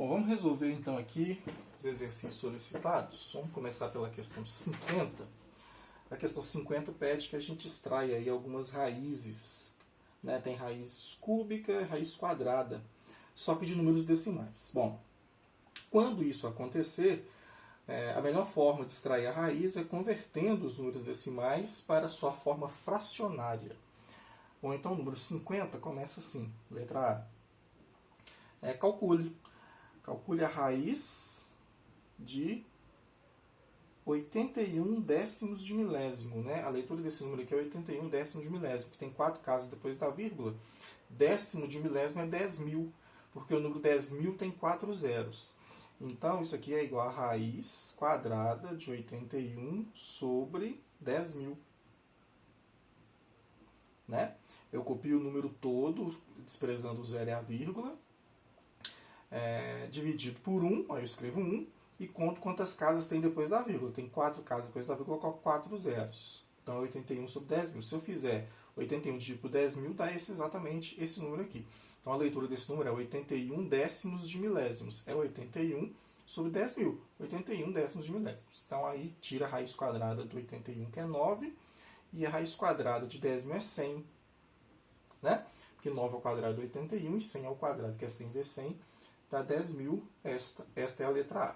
Bom, vamos resolver então aqui os exercícios solicitados. Vamos começar pela questão 50. A questão 50 pede que a gente extraia aí algumas raízes, né? Tem raiz cúbica e raiz quadrada, só que de números decimais. Bom, quando isso acontecer, a melhor forma de extrair a raiz é convertendo os números decimais para a sua forma fracionária. Ou então o número 50 começa assim, letra A. Calcule a raiz de 81 décimos de milésimo. Né? A leitura desse número aqui é 81 décimos de milésimo, que tem 4 casas depois da vírgula. Décimo de milésimo é 10.000, porque o número 10.000 tem 4 zeros. Então, isso aqui é igual a raiz quadrada de 81 sobre 10.000. Né? Eu copio o número todo, desprezando o zero e a vírgula, dividido por 1, aí eu escrevo 1, e conto quantas casas tem depois da vírgula. Tem 4 casas depois da vírgula com 4 zeros. Então, é 81 sobre 10.000. Se eu fizer 81 dividido por 10.000, dá exatamente esse número aqui. Então, a leitura desse número é 81 décimos de milésimos. É 81 sobre 10.000. 81 décimos de milésimos. Então, aí tira a raiz quadrada do 81, que é 9, e a raiz quadrada de 10.000 é 100. Né? Porque 9 ao quadrado é 81 e 100 ao quadrado, que é 100 vezes 100, dá 10.000. Esta é a letra A.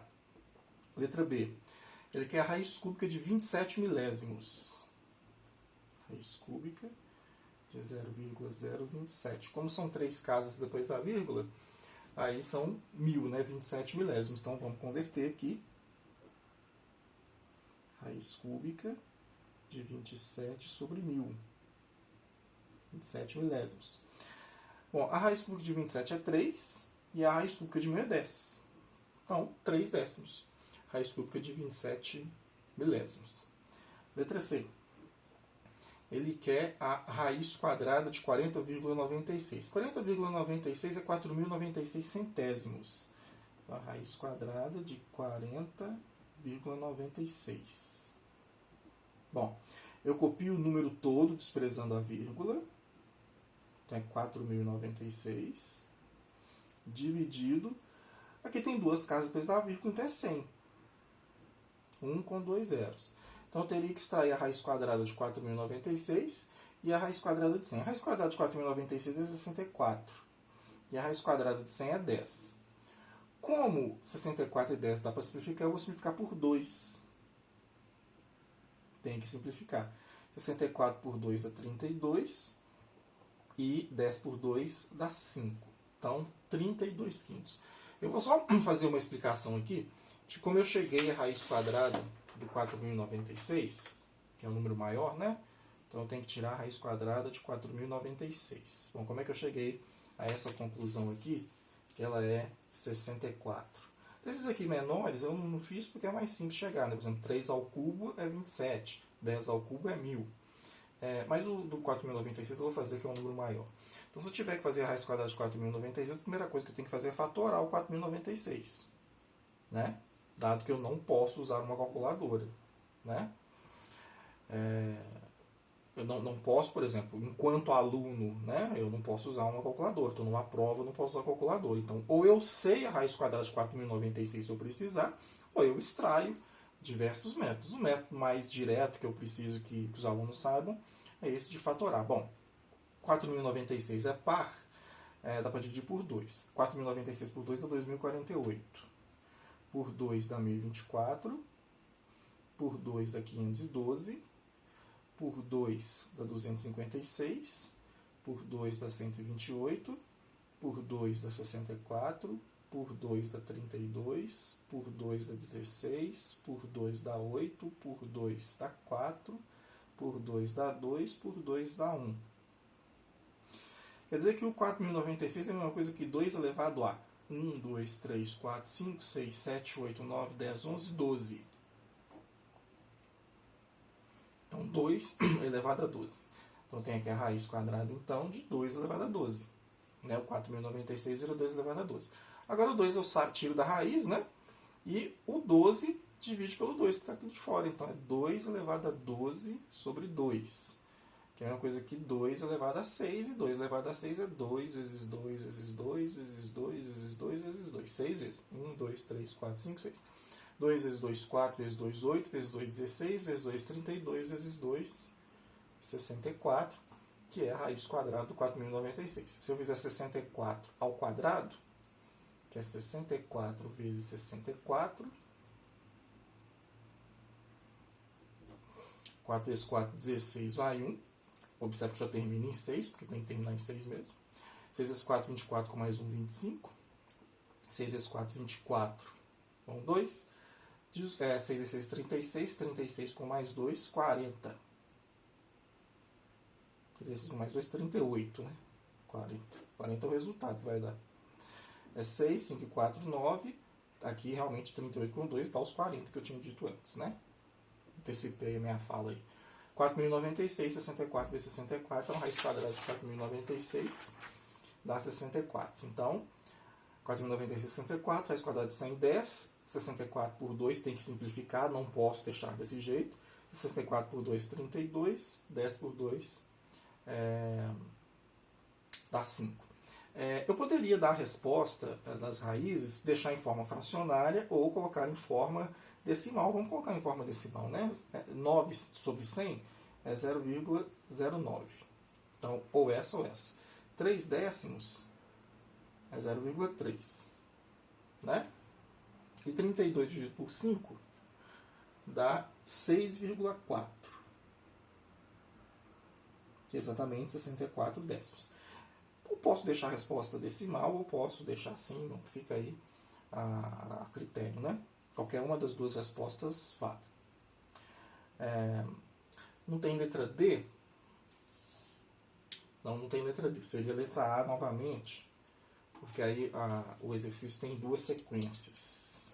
Letra B. Ele quer a raiz cúbica de 27 milésimos. Raiz cúbica de 0,027. Como são 3 casas depois da vírgula, aí são 1.000, né? 27 milésimos. Então, vamos converter aqui. Raiz cúbica de 27 sobre 1.000. 27 milésimos. Bom, a raiz cúbica de 27 é 3 e a raiz cúbica de 1.000 é 10. Então, 3 décimos. Raiz cúbica de 27 milésimos. Letra C. Ele quer a raiz quadrada de 40,96. 40,96 é 4.096 centésimos. Então, a raiz quadrada de 40,96. Bom, eu copio o número todo desprezando a vírgula. Então, é 4.096 dividido. Aqui tem 2 casas depois da vírgula, então é 100. 1 com 2 zeros. Então, eu teria que extrair a raiz quadrada de 4.096 e a raiz quadrada de 100. A raiz quadrada de 4.096 é 64. E a raiz quadrada de 100 é 10. Como 64 e 10 dá para simplificar, eu vou simplificar por 2. Tem que simplificar. 64 por 2 dá 32. E 10 por 2 dá 5. Então, 32 quintos. Eu vou só fazer uma explicação aqui de como eu cheguei à raiz quadrada do 4.096, que é um número maior, né? Então, eu tenho que tirar a raiz quadrada de 4.096. Bom, como é que eu cheguei a essa conclusão aqui? Que ela é 64. Desses aqui menores, eu não fiz porque é mais simples chegar, né? Por exemplo, 3 ao cubo é 27, 10 ao cubo é 1.000. Mas o do 4.096 eu vou fazer, que é um número maior. Então, se eu tiver que fazer a raiz quadrada de 4.096, a primeira coisa que eu tenho que fazer é fatorar o 4.096. Né? Dado que eu não posso usar uma calculadora. Né? Eu não posso, por exemplo, enquanto aluno, né, eu não posso usar uma calculadora. Estou numa prova, eu não posso usar calculadora. Então, ou eu sei a raiz quadrada de 4.096 se eu precisar, ou eu extraio diversos métodos. O método mais direto que eu preciso que os alunos saibam é esse de fatorar. Bom, 4.096 é par, dá para dividir por 2. 4.096 por 2 dá 2.048. Por 2 dá 1.024. Por 2 dá 512. Por 2 dá 256. Por 2 dá 128. Por 2 dá 64. Por 2 dá 32, por 2 dá 16, por 2 dá 8, por 2 dá 4, por 2 dá 2, por 2 dá 1. Quer dizer que o 4.096 é a mesma coisa que 2 elevado a 1, 2, 3, 4, 5, 6, 7, 8, 9, 10, 11, 12. Então, 2 elevado a 12. Então, tem aqui a raiz quadrada, então, de 2 elevado a 12. Né? O 4.096 era 2 elevado a 12. Agora o 2 eu tiro da raiz, né? E o 12 divide pelo 2 que está aqui de fora. Então é 2 elevado a 12 sobre 2. que é a mesma coisa que 2 elevado a 6, e 2 elevado a 6 é 2 vezes 2 vezes 2 vezes 2 vezes 2 vezes 2, 6 vezes. 1, 2, 3, 4, 5, 6. 2 vezes 2, 4, vezes 2, 8, vezes 2, 16, vezes 2, 32, vezes 2, 64, que é a raiz quadrada do 4.096. Se eu fizer 64 ao quadrado, que é 64 vezes 64, 4 vezes 4, 16, vai 1. Observe que já termina em 6, porque tem que terminar em 6 mesmo. 6 vezes 4, 24, com mais 1, 25. 6 vezes 4, 24, com 2. 6 vezes 6, 36. 36 com mais 2, 40. 36 com mais 2, 38, né? 40. 40 é o resultado que vai dar. É 6, 5 e 4, 9. Aqui, realmente, 38 com 2 dá os 40 que eu tinha dito antes, né? Antecipei a minha fala aí. 4.096, 64 vezes 64, então a raiz quadrada de 4.096 dá 64. Então, 4.096, 64, raiz quadrada de 100, 10. 64 por 2 tem que simplificar, não posso deixar desse jeito. 64 por 2, 32. 10 por 2 dá 5. Eu poderia dar a resposta das raízes, deixar em forma fracionária ou colocar em forma decimal. Vamos colocar em forma decimal, né? 9 sobre 100 é 0,09. Então, ou essa ou essa. 3 décimos é 0,3. Né? E 32 dividido por 5 dá 6,4. Que é exatamente 64 décimos. Eu posso deixar a resposta decimal ou posso deixar assim, não fica aí a critério, né? Qualquer uma das duas respostas vale. Não tem letra D? Não tem letra D. Seria letra A novamente, porque aí o exercício tem duas sequências.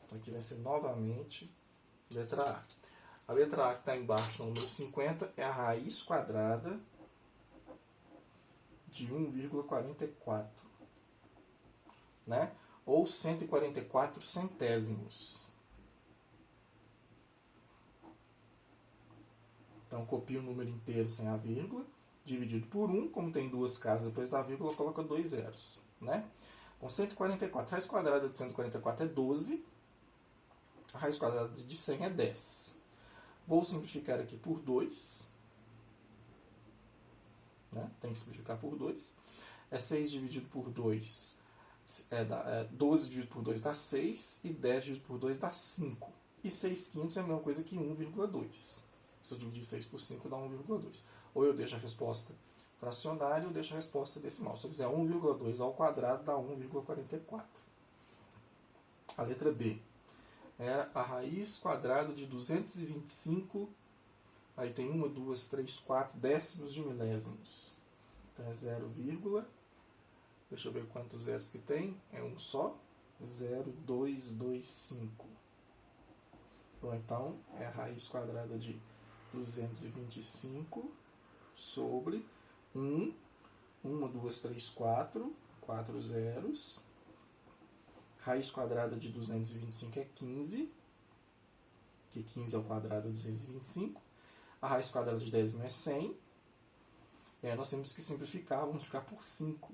Então aqui vai ser novamente letra A. A letra A que está embaixo, no número 50, é a raiz quadrada de 1,44. Né? Ou 144 centésimos. Então, copio o número inteiro sem a vírgula, dividido por 1, como tem duas casas depois da vírgula, coloca 2 zeros. Né? Então, 144, a raiz quadrada de 144 é 12, a raiz quadrada de 100 é 10. Vou simplificar aqui por 2. Né? Tem que simplificar por 2. É 6 dividido por 2, 12 dividido por 2 dá 6, e 10 dividido por 2 dá 5. E 6 quintos é a mesma coisa que 1,2. Se eu dividir 6 por 5 dá 1,2. Ou eu deixo a resposta fracionária ou deixo a resposta decimal. Se eu fizer 1,2 ao quadrado dá 1,44. A letra B era a raiz quadrada de 225, aí tem 1, 2, 3, 4 décimos de milésimos. Então é 0, deixa eu ver quantos zeros que tem, é um só, 0,225. Bom, então é a raiz quadrada de 225 sobre 1, 2, 3, 4, 4 zeros. Raiz quadrada de 225 é 15, que 15 ao quadrado é 225. A raiz quadrada de décimo é 100. Nós temos que simplificar, vamos ficar por 5.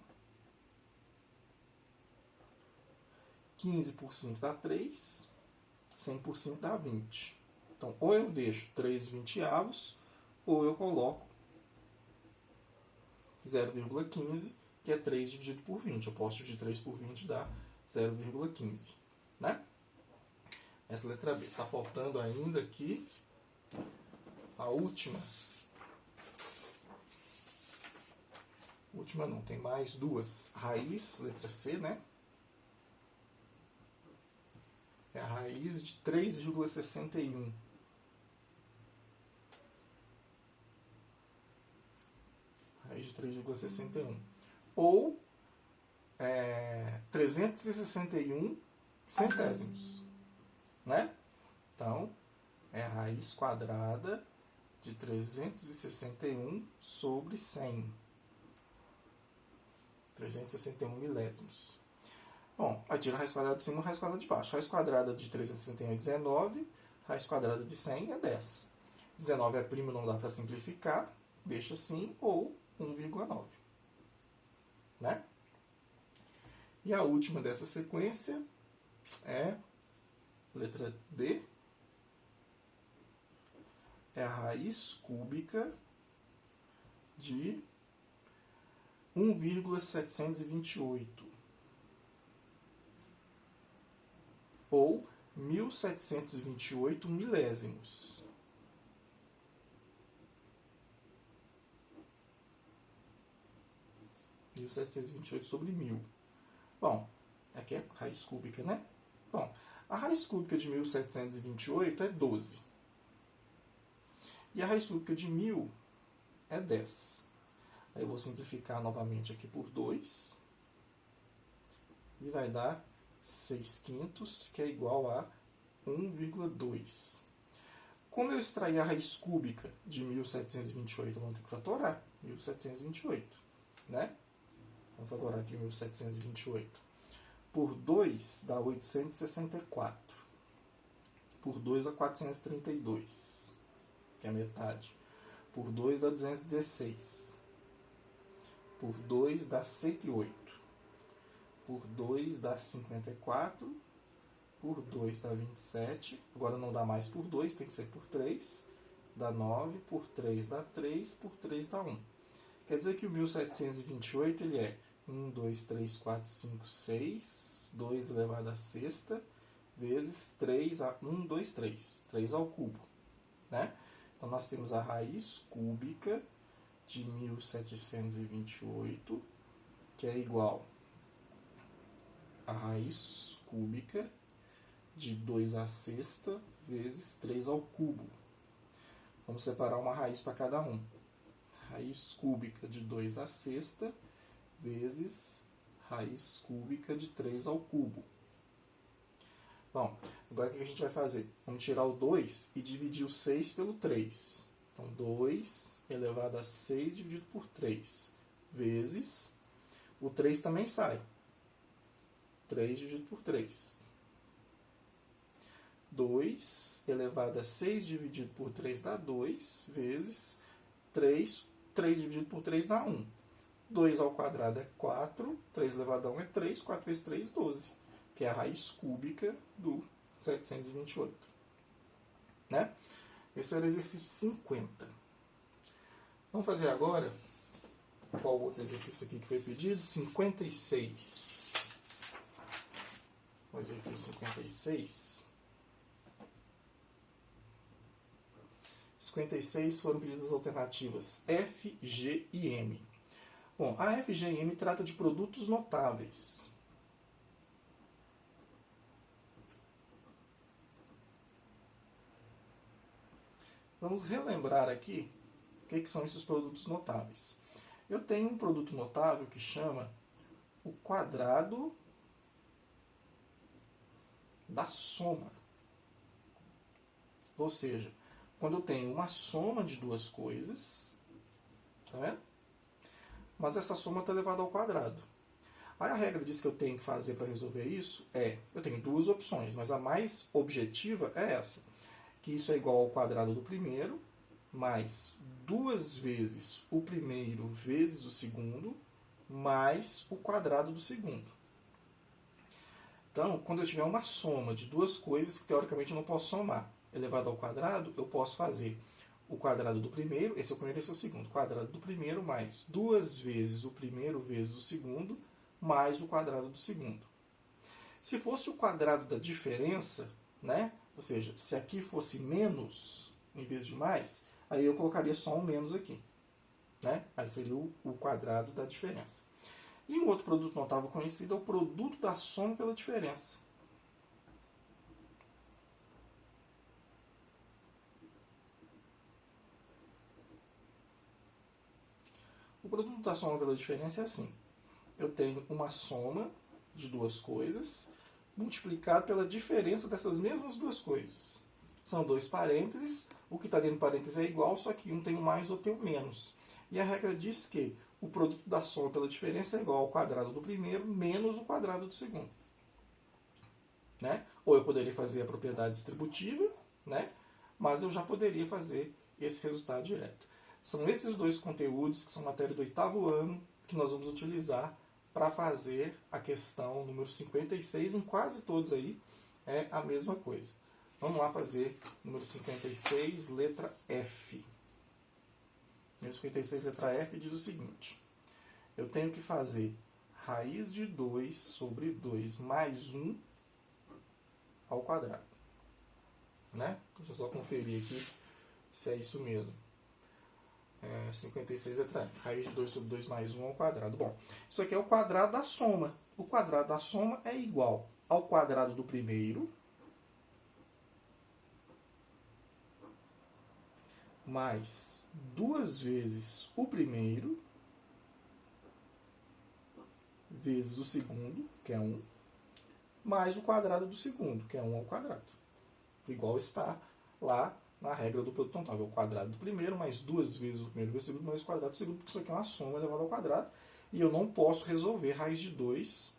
15 por 5 dá 3, 100 por 5 dá 20. Então, ou eu deixo 3 vinteavos, ou eu coloco 0,15, que é 3 dividido por 20. Eu posso dividir 3 por 20 e dar 0,15. Né? Essa é a letra B. Está faltando ainda aqui a última. Última não, tem mais duas. Raiz, letra C, né? É a raiz de 3,61. Raiz de 3,61. Ou 361 centésimos. Né? Então, é a raiz quadrada de 361 sobre 100. 361 milésimos. Bom, aí tira a raiz quadrada de cima e a raiz quadrada de baixo. A raiz quadrada de 361 é 19, a raiz quadrada de 100 é 10. 19 é primo, não dá para simplificar. deixa assim, ou 1,9. Né? E a última dessa sequência é letra D, é a raiz cúbica de 1,728, ou 1.728 milésimos. Sobre 1.000. Bom, aqui é raiz cúbica, né? Bom, a raiz cúbica de 1.728 é 12. E a raiz cúbica de 1.000 é 10. Aí eu vou simplificar novamente aqui por 2. E vai dar 6/5, que é igual a 1,2. Como eu extrair a raiz cúbica de 1.728, eu vou ter que fatorar 1.728, né? Vamos fatorar aqui 1.728. Por 2 dá 864. Por 2 dá 432, que é a metade. Por 2 dá 216. Por 2 dá 108. Por 2 dá 54. Por 2 dá 27. Agora não dá mais por 2, tem que ser por 3. Dá 9. Por 3 dá 3. Por 3 dá 1. Quer dizer que o 1.728 ele é 1, 2, 3, 4, 5, 6. 2 elevado à sexta. Vezes 3 a 1, 2, 3. 3 ao cubo. Né? Então nós temos a raiz cúbica de 1.728, que é igual a raiz cúbica de 2 à sexta vezes 3 ao cubo. Vamos separar uma raiz para cada um. Raiz cúbica de 2 à sexta vezes raiz cúbica de 3 ao cubo. Bom, agora o que a gente vai fazer? Vamos tirar o 2 e dividir o 6 pelo 3. Então, 2 elevado a 6 dividido por 3, vezes, o 3 também sai. 3 dividido por 3. 2 elevado a 6 dividido por 3 dá 2, vezes 3. 3 dividido por 3 dá 1. 2 ao quadrado é 4, 3 elevado a 1 é 3, 4 vezes 3, 12. Que é a raiz cúbica do 728. Né? Esse era o exercício 50. Vamos fazer agora, qual outro exercício aqui que foi pedido? 56. O exercício 56. 56 foram pedidas as alternativas F, G e M. Bom, a F, G e M trata de produtos notáveis. Vamos relembrar aqui o que são esses produtos notáveis. Eu tenho um produto notável que chama o quadrado da soma. Ou seja, quando eu tenho uma soma de duas coisas, tá vendo? Mas essa soma está elevada ao quadrado. Aí a regra diz que eu tenho que fazer para resolver isso eu tenho duas opções, mas a mais objetiva é essa. Que isso é igual ao quadrado do primeiro, mais 2 vezes o primeiro vezes o segundo, mais o quadrado do segundo. Então, quando eu tiver uma soma de duas coisas que teoricamente eu não posso somar, elevado ao quadrado, eu posso fazer o quadrado do primeiro, esse é o primeiro, esse é o segundo, quadrado do primeiro mais 2 vezes o primeiro vezes o segundo, mais o quadrado do segundo. Se fosse o quadrado da diferença, né? Ou seja, se aqui fosse menos em vez de mais, aí eu colocaria só um menos aqui. Né? Aí seria o quadrado da diferença. E um outro produto notável conhecido é o produto da soma pela diferença. O produto da soma pela diferença é assim. Eu tenho uma soma de duas coisas multiplicado pela diferença dessas mesmas duas coisas. São dois parênteses, o que está dentro do parênteses é igual, só que um tem o mais, outro tem o menos. E a regra diz que o produto da soma pela diferença é igual ao quadrado do primeiro menos o quadrado do segundo. Né? Ou eu poderia fazer a propriedade distributiva, né? Mas eu já poderia fazer esse resultado direto. São esses dois conteúdos, que são matéria do 8º ano, que nós vamos utilizar para fazer a questão número 56. Em quase todos aí é a mesma coisa. Vamos lá fazer número 56, letra F. Número 56, letra F, diz o seguinte. Eu tenho que fazer raiz de 2 sobre 2 mais 1 ao quadrado. Né? Deixa eu só conferir aqui se é isso mesmo. 56 letra F. Raiz de 2 sobre 2 mais 1 ao quadrado. Bom, isso aqui é o quadrado da soma. O quadrado da soma é igual ao quadrado do primeiro mais 2 vezes o primeiro vezes o segundo, que é 1, mais o quadrado do segundo, que é 1 ao quadrado. Igual está lá na regra do produto notável. O quadrado do primeiro mais 2 vezes o primeiro vezes o segundo mais o quadrado do segundo, porque isso aqui é uma soma elevada ao quadrado. E eu não posso resolver raiz de 2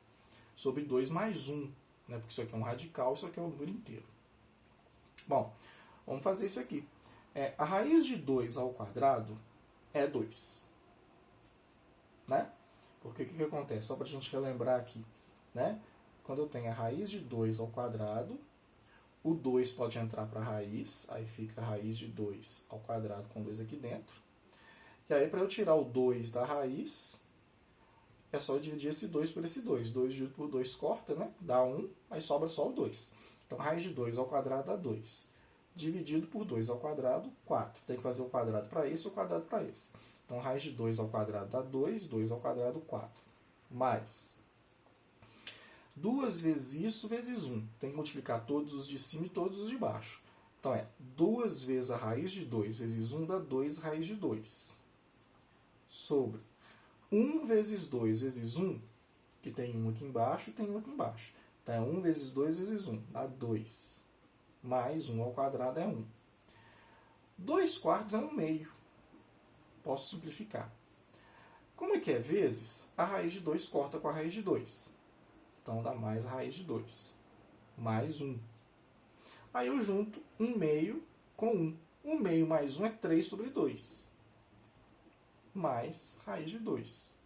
sobre 2 mais 1, né? Porque isso aqui é um radical, isso aqui é um número inteiro. Bom, vamos fazer isso aqui. A raiz de 2 ao quadrado é 2. Né? Porque o que acontece? Só para a gente relembrar aqui. Né? Quando eu tenho a raiz de 2 ao quadrado, o 2 pode entrar para a raiz, aí fica a raiz de 2 ao quadrado com 2 aqui dentro. E aí, para eu tirar o 2 da raiz, é só eu dividir esse 2 por esse 2. 2 dividido por 2 corta, né? Dá 1, aí sobra só o 2. Então, raiz de 2 ao quadrado dá 2. Dividido por 2 ao quadrado, 4. Tem que fazer o quadrado para esse e o quadrado para esse. Então, raiz de 2 ao quadrado dá 2, 2 ao quadrado, 4. Mais 2 vezes isso vezes 1. Tem que multiplicar todos os de cima e todos os de baixo. Então, 2 vezes a raiz de 2 vezes 1 dá 2 raiz de 2. Sobre 1 vezes 2 vezes 1, que tem 1 aqui embaixo e tem 1 aqui embaixo. Então, é 1 vezes 2 vezes 1, dá 2. Mais 1 ao quadrado é 1. 2 quartos é 1 meio. Posso simplificar. Como é que é vezes? A raiz de 2 corta com a raiz de 2. Então, dá mais a raiz de 2. Mais 1. Aí eu junto 1 meio com 1. 1 meio mais 1 é 3 sobre 2. Mais raiz de 2.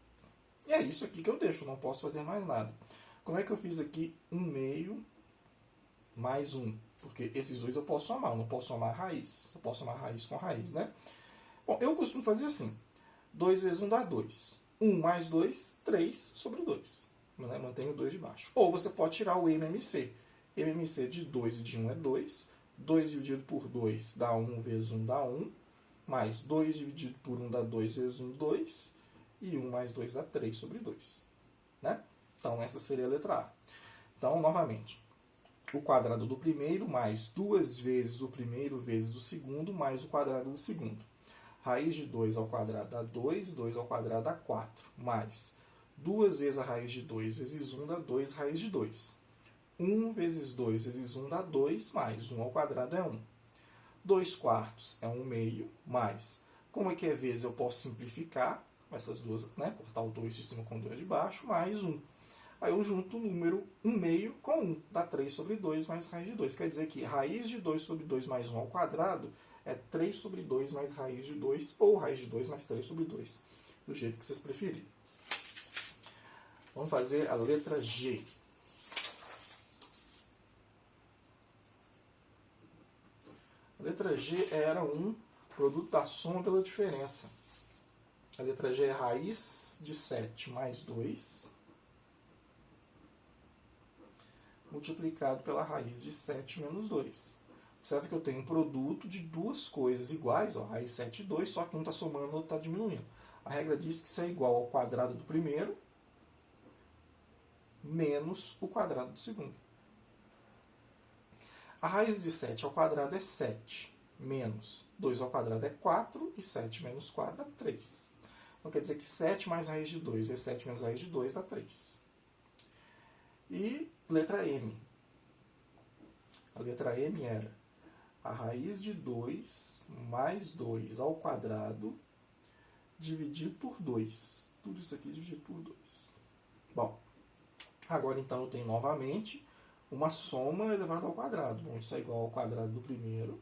E é isso aqui que eu deixo. Não posso fazer mais nada. Como é que eu fiz aqui 1 meio mais 1? Porque esses dois eu posso somar. Eu não posso somar raiz. Eu posso somar raiz com raiz, né? Bom, eu costumo fazer assim. 2 vezes 1 dá 2. 1 mais 2, 3 sobre 2. Né? Mantenho o 2 de baixo. Ou você pode tirar o MMC. MMC de 2 e de 1 é 2. 2 dividido por 2 dá 1 vezes 1 dá 1. Mais 2 dividido por 1 dá 2 vezes 1, 2. E 1 mais 2 dá 3 sobre 2. Né? Então, essa seria a letra A. Então, novamente, o quadrado do primeiro mais 2 vezes o primeiro vezes o segundo mais o quadrado do segundo. Raiz de 2 ao quadrado dá 2, 2 ao quadrado dá 4. Mais 2 vezes a raiz de 2 vezes 1 dá 2 raiz de 2. 1 vezes 2 vezes 1 dá 2, mais 1 ao quadrado é 1. 2 quartos é 1 meio, mais, como é que é vezes, eu posso simplificar essas duas, né? Cortar o 2 de cima com o 2 de baixo, mais 1. Aí eu junto o número 1 meio com 1, dá 3 sobre 2 mais raiz de 2. Quer dizer que raiz de 2 sobre 2 mais 1 ao quadrado é 3 sobre 2 mais raiz de 2, ou raiz de 2 mais 3 sobre 2, do jeito que vocês preferirem. Vamos fazer a letra G. A letra G era um produto da soma pela diferença. A letra G é raiz de 7 mais 2, multiplicado pela raiz de 7 menos 2. Observe que eu tenho um produto de duas coisas iguais, ó, raiz 7 e 2, só que um está somando e o outro está diminuindo. A regra diz que isso é igual ao quadrado do primeiro menos o quadrado do segundo. A raiz de 7 ao quadrado é 7, menos 2 ao quadrado é 4, e 7 menos 4 dá 3. Então quer dizer que 7 mais raiz de 2 é 7 menos raiz de 2 dá 3. E letra M. A letra M era a raiz de 2 mais 2 ao quadrado dividido por 2. Tudo isso aqui dividido por 2. Bom, agora então eu tenho novamente uma soma elevada ao quadrado. Bom, isso é igual ao quadrado do primeiro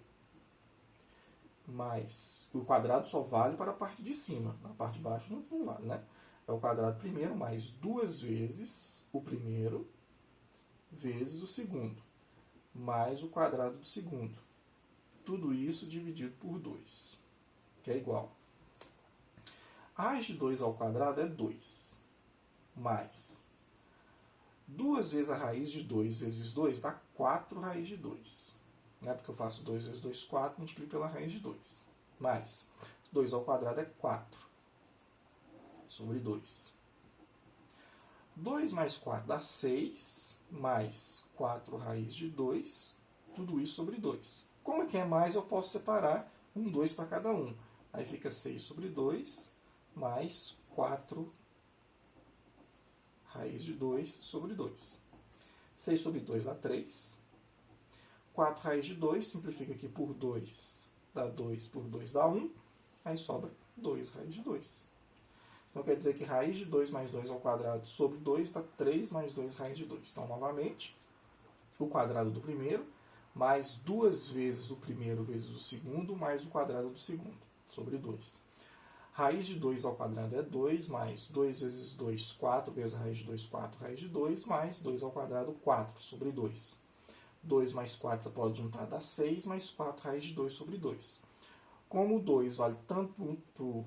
mais... O quadrado só vale para a parte de cima. Na parte de baixo não vale, né? É o quadrado primeiro mais 2 vezes o primeiro vezes o segundo, mais o quadrado do segundo. Tudo isso dividido por 2, que é igual. Raiz de 2 ao quadrado é 2, mais 2 vezes a raiz de 2 vezes 2 dá 4 raiz de 2. Né? Porque eu faço 2 vezes 2, 4, multiplico pela raiz de 2. Mais 2 ao quadrado é 4, sobre 2. 2 mais 4 dá 6, mais 4 raiz de 2, tudo isso sobre 2. Como que é mais, eu posso separar 2 para cada um. Aí fica 6 sobre 2, mais 4 raiz de 2 sobre 2. 6 sobre 2 dá 3. 4 raiz de 2, simplifica aqui por 2, dá 2 por 2 dá 1. Aí sobra 2 raiz de 2. Então quer dizer que raiz de 2 mais 2 ao quadrado sobre 2 dá 3 mais 2 raiz de 2. Então, novamente, o quadrado do primeiro mais 2 vezes o primeiro vezes o segundo mais o quadrado do segundo, sobre 2. Raiz de 2 ao quadrado é 2, mais 2 vezes 2, 4 vezes a raiz de 2, 4 raiz de 2, mais 2 ao quadrado, 4 sobre 2. 2 mais 4 você pode juntar, dá 6, mais 4 raiz de 2 sobre 2. Como o 2 vale tanto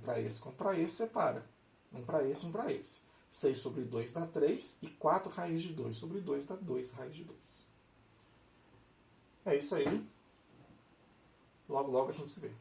para esse quanto para esse, separa. Um para esse, um para esse. 6 sobre 2 dá 3 e 4 raiz de 2 sobre 2 dá 2 raiz de 2. É isso aí. Logo, logo a gente se vê.